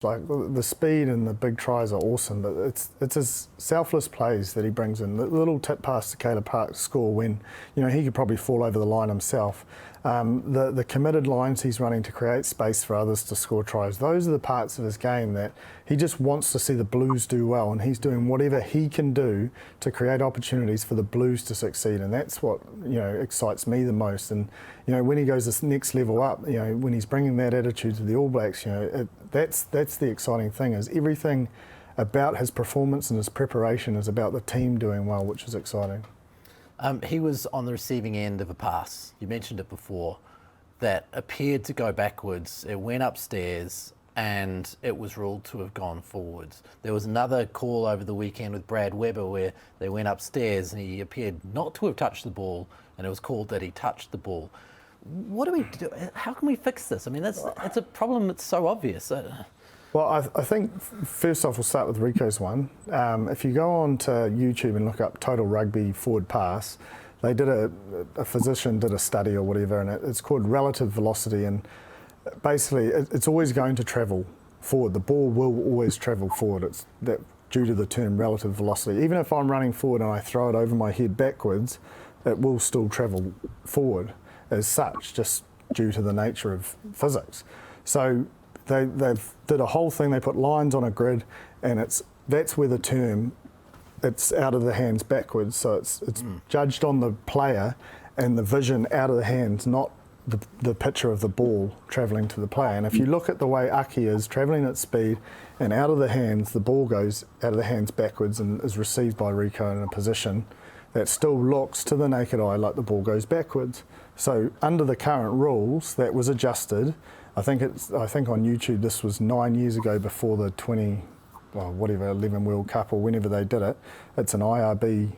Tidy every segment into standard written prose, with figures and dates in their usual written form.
Like the speed and the big tries are awesome, but it's his selfless plays that he brings in. The little tip pass to Caleb Park to score when he could probably fall over the line himself. The committed lines he's running to create space for others to score tries. Those are the parts of his game that he just wants to see the Blues do well, and he's doing whatever he can do to create opportunities for the Blues to succeed, and that's what excites me the most. And when he goes this next level up, when he's bringing that attitude to the All Blacks, that's the exciting thing. Is everything about his performance and his preparation is about the team doing well, which is exciting. He was on the receiving end of a pass, you mentioned it before, that appeared to go backwards. It went upstairs and it was ruled to have gone forwards. There was another call over the weekend with Brad Weber where they went upstairs and he appeared not to have touched the ball, and it was called that he touched the ball. What do we do? How can we fix this? I mean, it's a problem that's so obvious. Well, I think first off we'll start with Rico's one. If you go on to YouTube and look up Total Rugby forward pass, they did a physician did a study or whatever, and it's called relative velocity, and basically it's always going to travel forward. The ball will always travel forward. It's that due to the term relative velocity. Even if I'm running forward and I throw it over my head backwards, it will still travel forward as such, just due to the nature of physics. So they've did a whole thing. They put lines on a grid, and that's where the term it's out of the hands backwards. So it's judged on the player and the vision out of the hands, not the picture of the ball travelling to the player. And if you look at the way Aki is travelling at speed and out of the hands, the ball goes out of the hands backwards and is received by Rico in a position that still looks to the naked eye like the ball goes backwards. So under the current rules, that was adjusted. I think on YouTube this was 9 years ago, before the 11 World Cup or whenever they did it. It's an IRB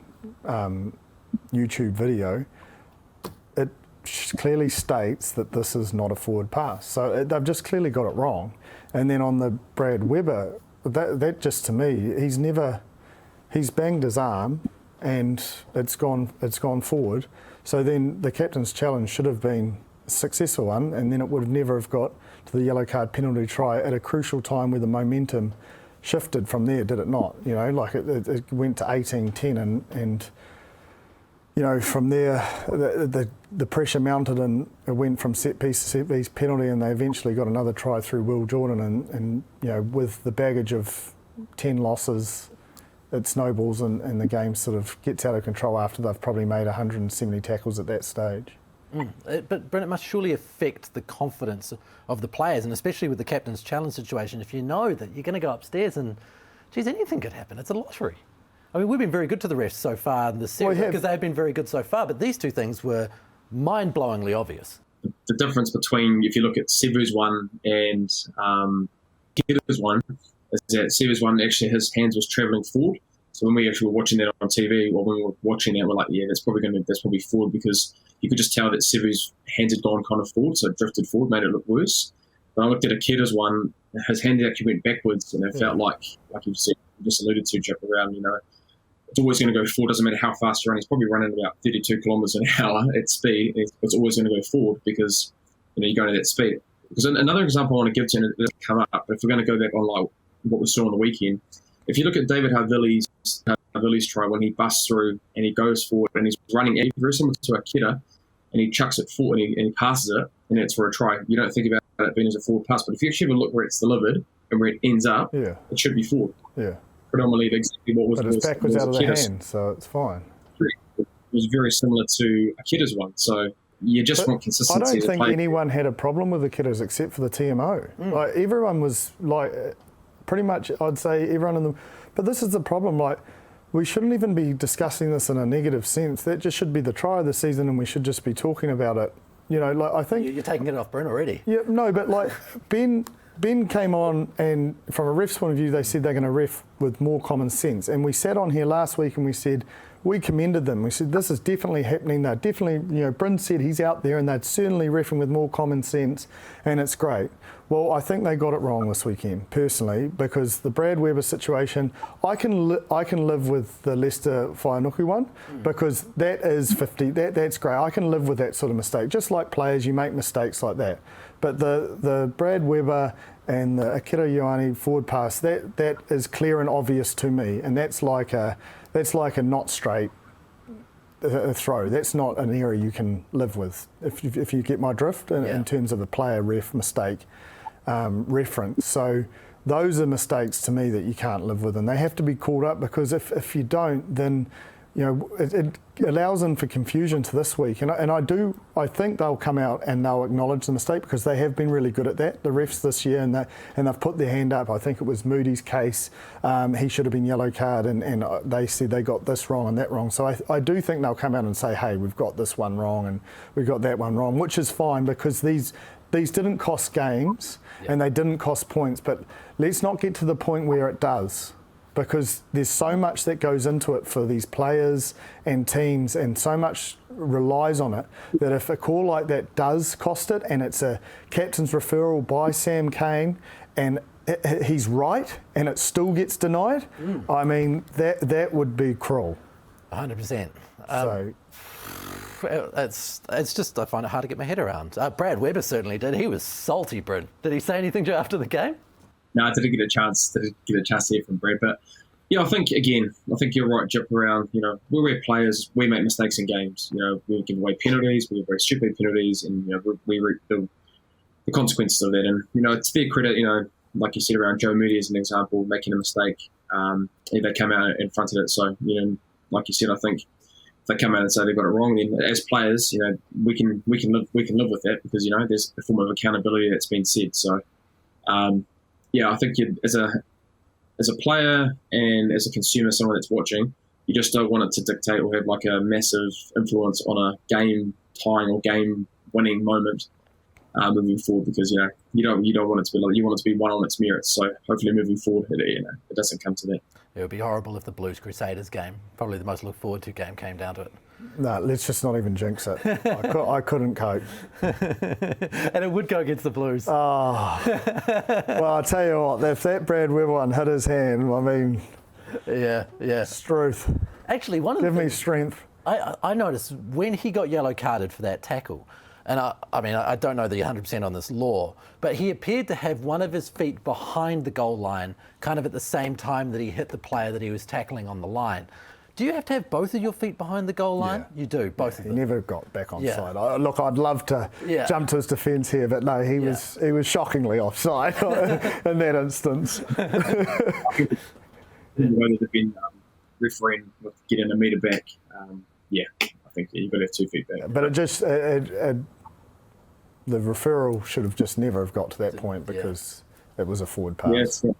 YouTube video. It clearly states that this is not a forward pass. So they've just clearly got it wrong. And then on the Brad Weber, that just to me, he's banged his arm and it's gone forward. So then the captain's challenge should have been a successful one, and then it would never have got to the yellow card penalty try at a crucial time where the momentum shifted from there, did it not? Like it went to 18-10 and from there the pressure mounted and it went from set piece to set piece penalty, and they eventually got another try through Will Jordan, and with the baggage of 10 losses, it snowballs and the game sort of gets out of control after they've probably made 170 tackles at that stage. But Bryn, it must surely affect the confidence of the players, and especially with the captain's challenge situation, if you know that you're going to go upstairs and, geez, anything could happen. It's a lottery. I mean, we've been very good to the refs so far in the series because they've been very good so far, but these two things were mind-blowingly obvious. The difference between, if you look at Sevu's one and Kira's one, is that Sevu's one, actually his hands was travelling forward. So when we actually were watching that on TV, or when we were watching that, we're like, yeah, that's probably forward, because you could just tell that Sevu's hands had gone kind of forward, so it drifted forward, made it look worse. But I looked at Akira's one, his hand actually went backwards, and it felt like you said, you just alluded to, Jeff, around, it's always going to go forward. Doesn't matter how fast you run. He's probably running about 32 kilometres an hour at speed. It's always going to go forward because you're going at that speed. Because another example I want to give to you, and it doesn't come up, but if we're going to go back on like what we saw on the weekend, if you look at David Havili's try when he busts through and he goes forward and he's running very similar to Akira, and he chucks it forward and he passes it, and it's for a try. You don't think about it being as a forward pass, but if you actually look where it's delivered and where it ends up, it should be forward. Yeah. Predominantly exactly what was. But it's backwards out of the hand, so it's fine. It was very similar to Akira's one, so you just want consistency. I don't think anyone had a problem with Akira's except for the TMO. Like everyone was like, pretty much, I'd say everyone in the. But this is the problem. Like, we shouldn't even be discussing this in a negative sense. That just should be the try of the season, and we should just be talking about it. Like I think you're taking it off Bryn already. Yeah, no, but like Ben came on, and from a ref's point of view, they said they're going to ref with more common sense. And we sat on here last week and we said, we commended them. We said, this is definitely happening. They're definitely, Bryn said he's out there and they're certainly reffing with more common sense, and it's great. Well, I think they got it wrong this weekend, personally, because the Brad Weber situation, I can live with the Leicester Whainuku one, because that is 50, that's great. I can live with that sort of mistake. Just like players, you make mistakes like that. But the Brad Weber and the Akira Ioane forward pass, that is clear and obvious to me, and that's like a not straight a throw. That's not an area you can live with, if you get my drift in terms of a player ref mistake reference. So those are mistakes to me that you can't live with, and they have to be called up, because if you don't, then it allows them for confusion to this week. And I think they'll come out and they'll acknowledge the mistake, because they have been really good at that, the refs this year, and they've put their hand up. I think it was Moody's case. He should have been yellow card, and they said they got this wrong and that wrong. So I do think they'll come out and say, hey, we've got this one wrong and we've got that one wrong, which is fine, because these didn't cost games and they didn't cost points. But let's not get to the point where it does, because there's so much that goes into it for these players and teams, and so much relies on it, that if a call like that does cost it, and it's a captain's referral by Sam Cane, and he's right, and it still gets denied, I mean, that would be cruel. 100%. So it's just, I find it hard to get my head around. Brad Weber certainly did. He was salty, Bryn. Did he say anything to you after the game? No, I didn't get a chance to hear from Brad. But yeah, I think you're right, Jip, around, we're players, we make mistakes in games. We give away penalties, we give away stupid penalties, and we reap the consequences of that. And it's their credit, like you said, around Joe Moody as an example, making a mistake. They come out and fronted it. So, like you said, I think if they come out and say they got it wrong, then as players, we can live with that, because there's a form of accountability that's been said. So. I think as a player and as a consumer, someone that's watching, you just don't want it to dictate or have like a massive influence on a game tying or game winning moment moving forward, because you don't want it to be like, you want it to be one on its merits. So hopefully moving forward, it doesn't come to that. It would be horrible if the Blues Crusaders game, probably the most look forward to game, came down to it. No, let's just not even jinx it. I couldn't cope. And it would go against the Blues. Oh. Well, I'll tell you what, if that Brad Weber one hit his hand, I mean... Yeah. Strength. Actually, Give me strength. I noticed when he got yellow carded for that tackle, and I don't know the 100% on this law, but he appeared to have one of his feet behind the goal line, kind of at the same time that he hit the player that he was tackling on the line. Do you have to have both of your feet behind the goal line? Yeah. You do, both of them. He never got back onside. Look, I'd love to jump to his defence here, but no, he was shockingly offside in that instance. Whether they've been refereeing with getting a metre back, I think you've got to have 2 feet back. But the referral should have just never have got to that point, because it was a forward pass. Yeah,